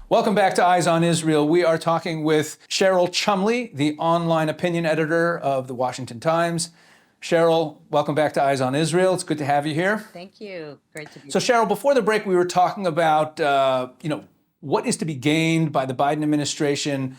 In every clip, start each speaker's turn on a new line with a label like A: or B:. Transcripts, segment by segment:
A: Welcome back to Eyes on Israel. We are talking with Cheryl Chumley, the online opinion editor of the Washington Times. Cheryl, welcome back to Eyes on Israel. It's good to have you here.
B: Thank you. Great to be
A: So,
B: here.
A: Cheryl, before the break, we were talking about, what is to be gained by the Biden administration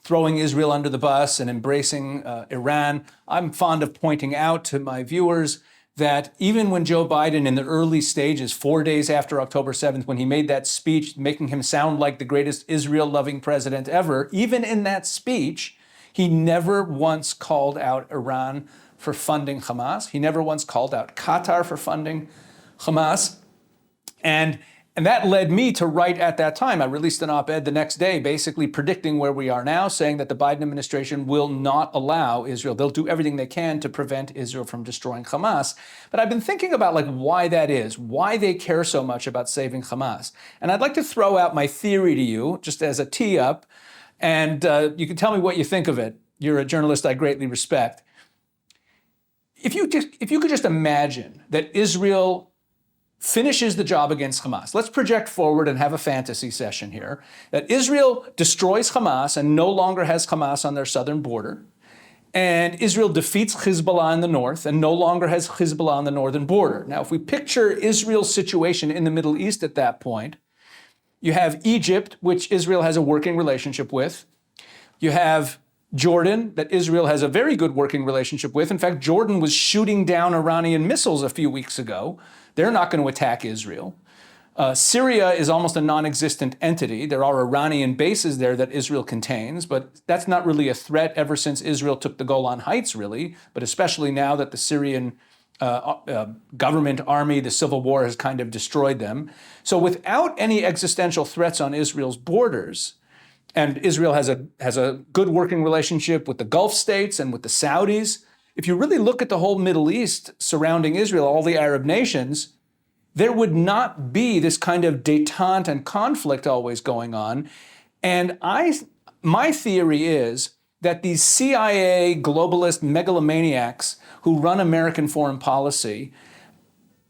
A: throwing Israel under the bus and embracing Iran. I'm fond of pointing out to my viewers that even when Joe Biden, in the early stages, 4 days after October 7th, when he made that speech making him sound like the greatest Israel-loving president ever, even in that speech, he never once called out Iran for funding Hamas. He never once called out Qatar for funding Hamas. And that led me to write at that time. I released an op-ed the next day, basically predicting where we are now, saying that the Biden administration will not allow Israel. They'll do everything they can to prevent Israel from destroying Hamas. But I've been thinking about why that is, why they care so much about saving Hamas. And I'd like to throw out my theory to you, just as a tee up, and you can tell me what you think of it. You're a journalist I greatly respect. If you could just imagine that Israel finishes the job against Hamas. Let's project forward and have a fantasy session here. That Israel destroys Hamas and no longer has Hamas on their southern border. And Israel defeats Hezbollah in the north and no longer has Hezbollah on the northern border. Now, if we picture Israel's situation in the Middle East at that point, you have Egypt, which Israel has a working relationship with. You have Jordan, that Israel has a very good working relationship with. In fact, Jordan was shooting down Iranian missiles a few weeks ago. They're not going to attack Israel. Syria is almost a non-existent entity. There are Iranian bases there that Israel contains, but that's not really a threat ever since Israel took the Golan Heights, really, but especially now that the Syrian government army, the civil war, has kind of destroyed them. So without any existential threats on Israel's borders, and Israel has a good working relationship with the Gulf states and with the Saudis. If you really look at the whole Middle East surrounding Israel, all the Arab nations, there would not be this kind of détente and conflict always going on. And my theory is that these CIA globalist megalomaniacs who run American foreign policy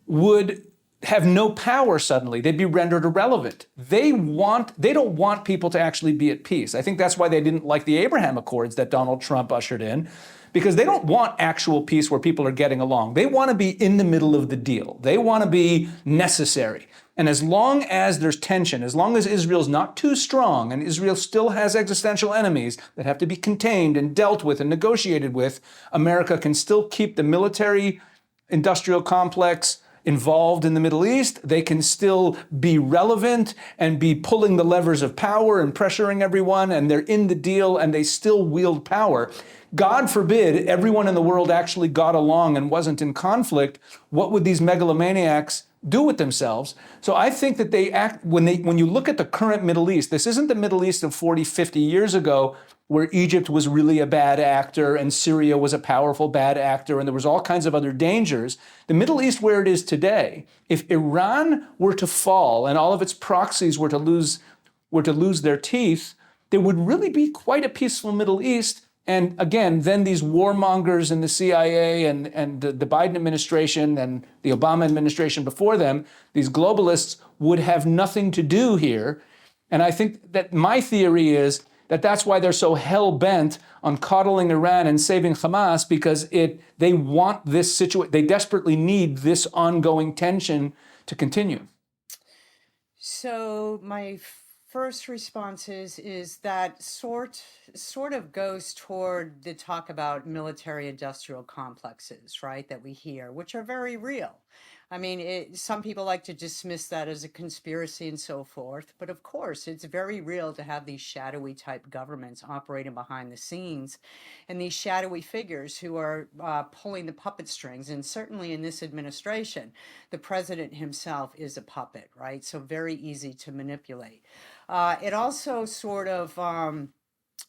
A: would have no power suddenly. They'd be rendered irrelevant. They don't want people to actually be at peace. I think that's why they didn't like the Abraham Accords that Donald Trump ushered in, because they don't want actual peace where people are getting along. They want to be in the middle of the deal. They want to be necessary. And as long as there's tension, as long as Israel's not too strong and Israel still has existential enemies that have to be contained and dealt with and negotiated with, America can still keep the military industrial complex involved in the Middle East. They can still be relevant and be pulling the levers of power and pressuring everyone, and they're in the deal and they still wield power. God forbid everyone in the world actually got along and wasn't in conflict. What would these megalomaniacs do with themselves? So I think that they act, when you look at the current Middle East, this isn't the Middle East of 40, 50 years ago, where Egypt was really a bad actor and Syria was a powerful bad actor and there was all kinds of other dangers. The Middle East where it is today, if Iran were to fall and all of its proxies were to lose their teeth, there would really be quite a peaceful Middle East. And again, then these warmongers in the CIA and the Biden administration and the Obama administration before them, these globalists would have nothing to do here. And I think that my theory is that that's why they're so hell-bent on coddling Iran and saving Hamas, because they want this situation, they desperately need this ongoing tension to continue.
B: So my first response is that sort of goes toward the talk about military industrial complexes, right, that we hear, which are very real. I mean, some people like to dismiss that as a conspiracy and so forth, but of course, it's very real to have these shadowy type governments operating behind the scenes, and these shadowy figures who are pulling the puppet strings. And certainly in this administration, the president himself is a puppet, right? So very easy to manipulate. It also sort of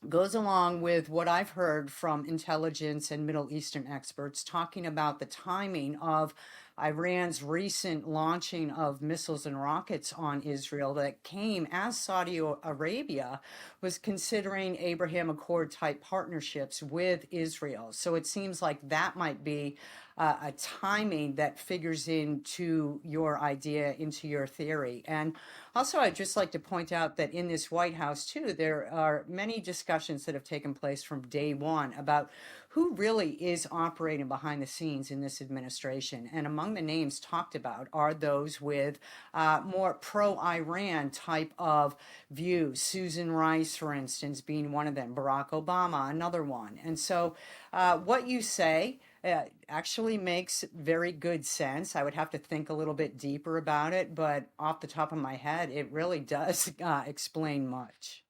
B: goes along with what I've heard from intelligence and Middle Eastern experts talking about the timing of Iran's recent launching of missiles and rockets on Israel that came as Saudi Arabia was considering Abraham Accord type partnerships with Israel. So it seems like that might be a timing that figures into your idea, into your theory. And also, I'd just like to point out that in this White House, too, there are many discussions that have taken place from day one about who really is operating behind the scenes in this administration. And among the names talked about are those with more pro-Iran type of views. Susan Rice, for instance, being one of them, Barack Obama, another one. And so what you say actually makes very good sense. I would have to think a little bit deeper about it, but off the top of my head, it really does explain much.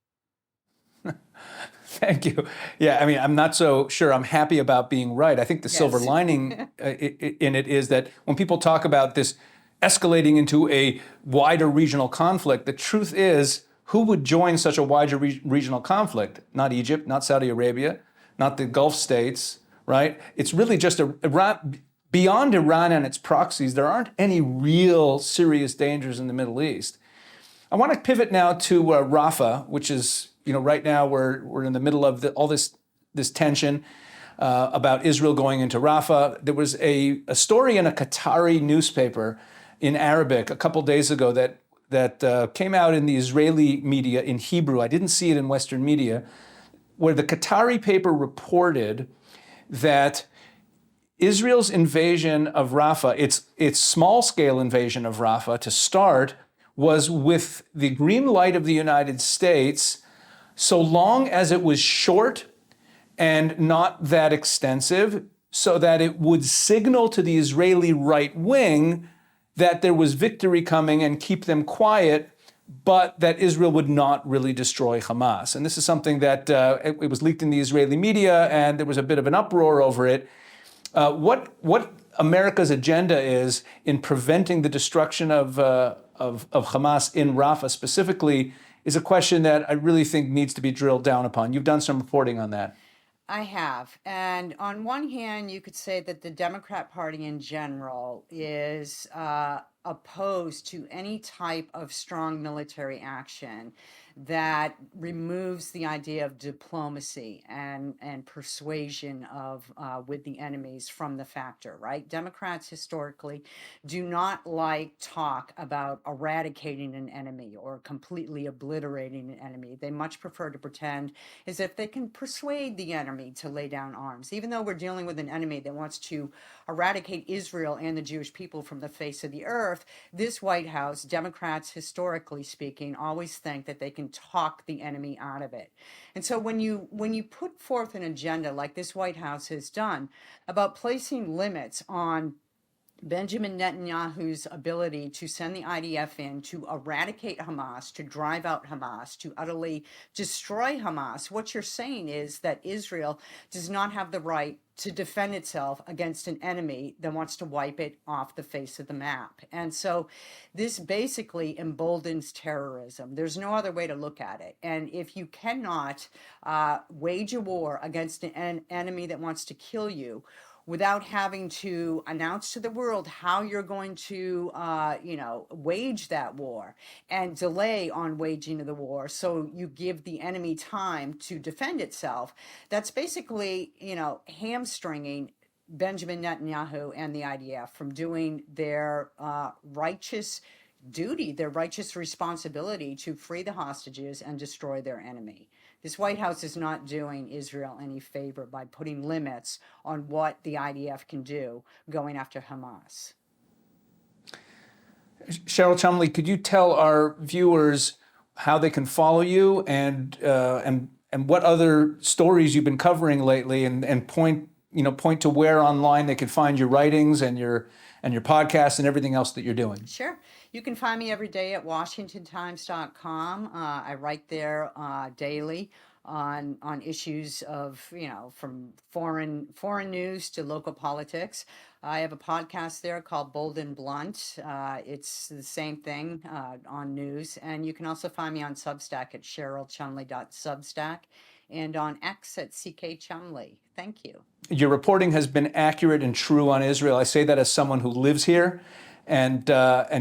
A: Thank you. Yeah, I mean, I'm not so sure I'm happy about being right. I think the silver
B: Yes.
A: lining in it is that when people talk about this escalating into a wider regional conflict, the truth is, who would join such a wider regional conflict? Not Egypt, not Saudi Arabia, not the Gulf states, right? It's really just beyond Iran and its proxies, there aren't any real serious dangers in the Middle East. I want to pivot now to Rafah, which is, right now we're in the middle of all this tension about Israel going into Rafah. There was a story in a Qatari newspaper in Arabic a couple days ago that came out in the Israeli media in Hebrew. I didn't see it in Western media, where the Qatari paper reported that Israel's invasion of Rafah, its small-scale invasion of Rafah to start, was with the green light of the United States, so long as it was short and not that extensive, so that it would signal to the Israeli right wing that there was victory coming and keep them quiet, but that Israel would not really destroy Hamas. And this is something that it was leaked in the Israeli media, and there was a bit of an uproar over it. What America's agenda is in preventing the destruction of Hamas in Rafah specifically is a question that I really think needs to be drilled down upon. You've done some reporting on that.
B: I have. And on one hand, you could say that the Democrat Party in general is opposed to any type of strong military action that removes the idea of diplomacy and persuasion of with the enemies from the factor, right? Democrats historically do not like talk about eradicating an enemy or completely obliterating an enemy. They much prefer to pretend as if they can persuade the enemy to lay down arms, even though we're dealing with an enemy that wants to eradicate Israel and the Jewish people from the face of the earth. This White House, Democrats, historically speaking, always think that they can talk the enemy out of it. And so when you put forth an agenda like this White House has done about placing limits on Benjamin Netanyahu's ability to send the IDF in to eradicate Hamas, to drive out Hamas, to utterly destroy Hamas, what you're saying is that Israel does not have the right to defend itself against an enemy that wants to wipe it off the face of the map. And so this basically emboldens terrorism. There's no other way to look at it. And if you cannot wage a war against an enemy that wants to kill you, without having to announce to the world how you're going to, wage that war and delay on waging of the war, so you give the enemy time to defend itself, that's basically, hamstringing Benjamin Netanyahu and the IDF from doing their righteous duty, their righteous responsibility to free the hostages and destroy their enemy. This White House is not doing Israel any favor by putting limits on what the IDF can do going after Hamas.
A: Cheryl Chumley, could you tell our viewers how they can follow you and what other stories you've been covering lately, and point to where online they can find your writings and your podcast and everything else that you're doing?
B: Sure. You can find me every day at WashingtonTimes.com. I write there daily on issues of, from foreign news to local politics. I have a podcast there called Bold and Blunt. It's the same thing on news. And you can also find me on Substack at CherylChumley.substack and on X at CK Chumley. Thank you.
A: Your reporting has been accurate and true on Israel. I say that as someone who lives here, and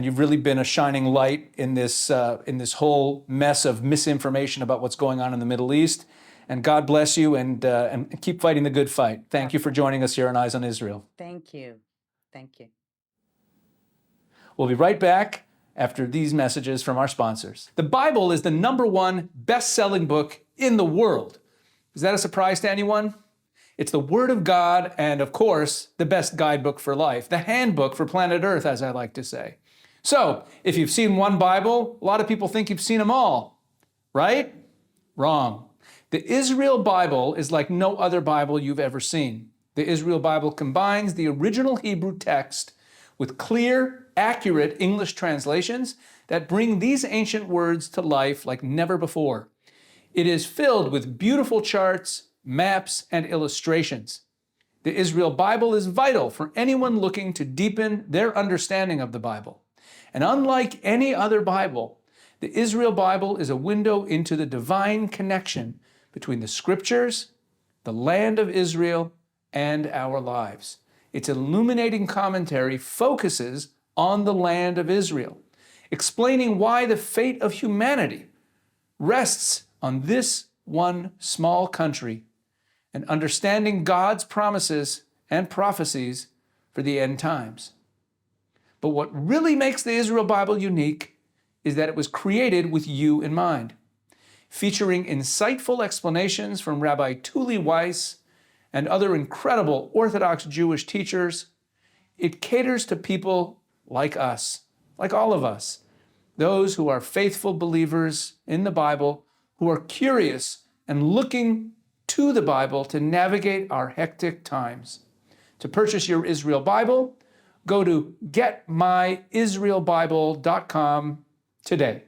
A: you've really been a shining light in this whole mess of misinformation about what's going on in the Middle East. And God bless you, and keep fighting the good fight. Thank you for joining us here on Eyes on Israel.
B: Thank you. Thank you.
A: We'll be right back after these messages from our sponsors. The Bible is the #1 best-selling book in the world. Is that a surprise to anyone? It's the Word of God and, of course, the best guidebook for life, the handbook for planet Earth, as I like to say. So, if you've seen one Bible, a lot of people think you've seen them all, right? Wrong. The Israel Bible is like no other Bible you've ever seen. The Israel Bible combines the original Hebrew text with clear, accurate English translations that bring these ancient words to life like never before. It is filled with beautiful charts, maps, and illustrations. The Israel Bible is vital for anyone looking to deepen their understanding of the Bible. And unlike any other Bible, the Israel Bible is a window into the divine connection between the Scriptures, the land of Israel, and our lives. Its illuminating commentary focuses on the land of Israel, explaining why the fate of humanity rests on this one small country, and understanding God's promises and prophecies for the end times. But what really makes the Israel Bible unique is that it was created with you in mind, featuring insightful explanations from Rabbi Tuli Weiss and other incredible Orthodox Jewish teachers. It caters to people like us, like all of us, those who are faithful believers in the Bible, who are curious and looking to the Bible to navigate our hectic times. To purchase your Israel Bible, go to getmyisraelbible.com today.